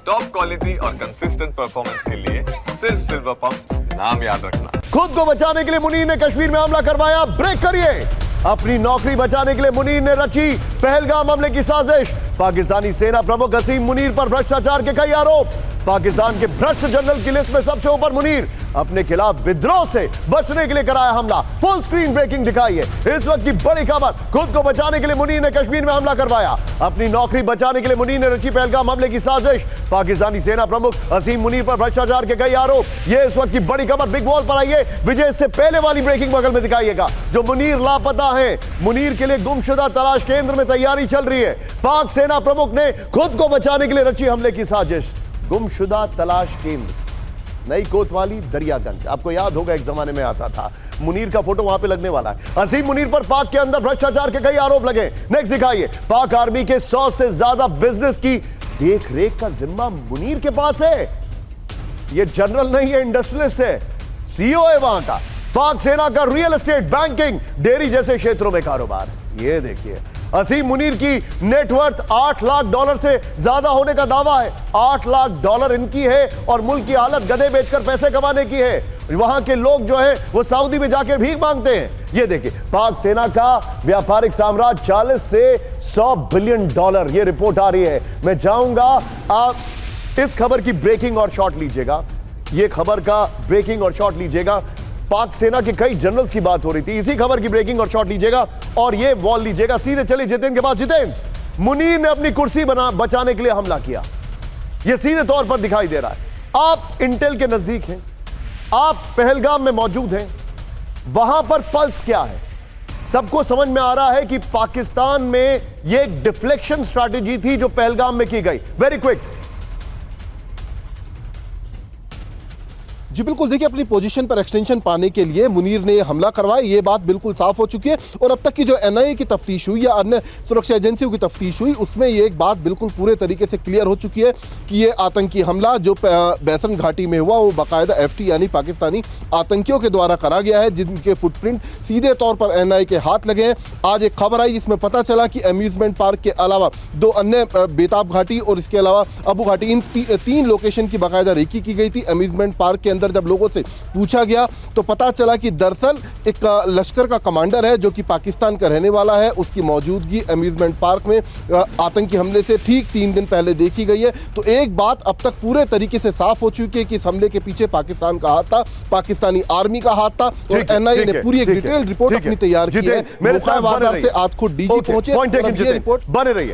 Top quality और consistent performance के लिए सिर्फ सिल्वर पंप नाम याद रखना। खुद को बचाने के लिए मुनीर ने कश्मीर में हमला करवाया, ब्रेक करिए। अपनी नौकरी बचाने के लिए मुनीर ने रची पहलगाम हमले की साजिश। पाकिस्तानी सेना प्रमुख हसीम मुनीर पर भ्रष्टाचार के कई आरोप। पाकिस्तान के भ्रष्ट जनरल की लिस्ट में सबसे ऊपर मुनीर। अपने खिलाफ विद्रोह से बचने के लिए कराया हमला। फुल स्क्रीन ब्रेकिंग दिखाइए इस वक्त की बड़ी खबर। खुद को बचाने के लिए मुनीर ने कश्मीर में हमला करवाया। अपनी नौकरी बचाने के लिए मुनीर ने रची पहलगाम हमले की साजिश। पाकिस्तानी सेना प्रमुख हसीम मुनीर पर भ्रष्टाचार के कई आरोप। यह इस वक्त की बड़ी खबर। बिग वॉल पर आइए विजय, इससे पहले वाली ब्रेकिंग बगल में दिखाइएगा। जो मुनीर लापता है, मुनीर के लिए गुमशुदा तलाश केंद्र में तैयारी चल रही है। पाक सेना प्रमुख ने खुद को बचाने के लिए रची हमले की साजिश। गुमशुदा तलाश केंद्र, नई कोतवाली, दरियागंज। आपको याद होगा एक जमाने में आता था। मुनीर का फोटो वहां पे लगने वाला है। हसीम मुनीर पर पाक के अंदर भ्रष्टाचार के कई आरोप लगे। नेक्स्ट दिखाइए। पाक आर्मी के 100 से ज्यादा बिजनेस की देख रेख का जिम्मा मुनीर के पास है। ये जनरल नहीं है, इंडस्ट्रियलिस्ट है, सीईओ है वहां का। पाक सेना का रियल एस्टेट, बैंकिंग, डेयरी जैसे क्षेत्रों में कारोबार। ये देखिए हसीम मुनीर की नेटवर्थ $8 लाख से ज्यादा होने का दावा है। $8 लाख इनकी है और मुल्क की हालत गधे बेचकर पैसे कमाने की है। वहां के लोग जो है वो सऊदी में जाकर भीख मांगते हैं। ये देखिए पाक सेना का व्यापारिक साम्राज्य 40 से $100 बिलियन, ये रिपोर्ट आ रही है। मैं जाऊंगा, आप इस खबर की ब्रेकिंग और शॉट लीजिएगा। ये खबर का ब्रेकिंग और शॉट लीजिएगा। पाक सेना के कई जनरल्स की बात हो रही थी। इसी खबर की ब्रेकिंग और शॉट लीजिएगा और ये वॉल लीजिएगा। सीधे चलिए जितेंद्र के पास। जितेंद्र, मुनीर ने अपनी कुर्सी बचाने के लिए हमला किया। यह सीधे तौर पर दिखाई दे रहा है। आप इंटेल के नजदीक हैं, आप पहलगाम में मौजूद हैं। वहां पर पल्स क्या है? सबको समझ में आ रहा है कि पाकिस्तान में यह एक डिफ्लेक्शन स्ट्रैटेजी थी जो पहलगाम में की गई। Very quick. जी बिल्कुल, देखिए अपनी पोजीशन पर एक्सटेंशन पाने के लिए मुनीर ने हमला करवाया, ये बात बिल्कुल साफ हो चुकी है। और अब तक की जो एनआईए की तफ्तीश हुई या अन्य सुरक्षा एजेंसियों की तफ्तीश हुई, उसमें ये एक बात बिल्कुल पूरे तरीके से क्लियर हो चुकी है कि ये आतंकी हमला जो बैसन घाटी में हुआ वो बाकायदा एफटी यानी पाकिस्तानी आतंकियों के द्वारा करा गया है, जिनके फुटप्रिंट सीधे तौर पर एनआईए के हाथ लगे हैं। आज एक खबर आई जिसमें पता चला कि अम्यूजमेंट पार्क के अलावा 2 अन्य बेताब घाटी और इसके अलावा अबू घाटी, इन 3 लोकेशन की बाकायदा रेकी की गई थी। अम्यूजमेंट पार्क के अंदर जब लोगों से पूछा गया तो पता चला कि दरअसल एक लश्कर का कमांडर है जो कि पाकिस्तान का रहने वाला है, उसकी मौजूदगी अम्यूजमेंट पार्क में आतंकी हमले से ठीक 3 दिन पहले देखी गई है। तो एक बात अब तक पूरे तरीके से साफ हो चुकी है कि इस हमले के पीछे पाकिस्तान का हाथ था, पाकिस्तानी आर्मी का हाथ था। और एनआईए ने पूरी एक डिटेल रिपोर्ट अपनी तैयार की है। मेरे साथ से आज खुद डीजी पहुंचे। रिपोर्ट बने रहिए।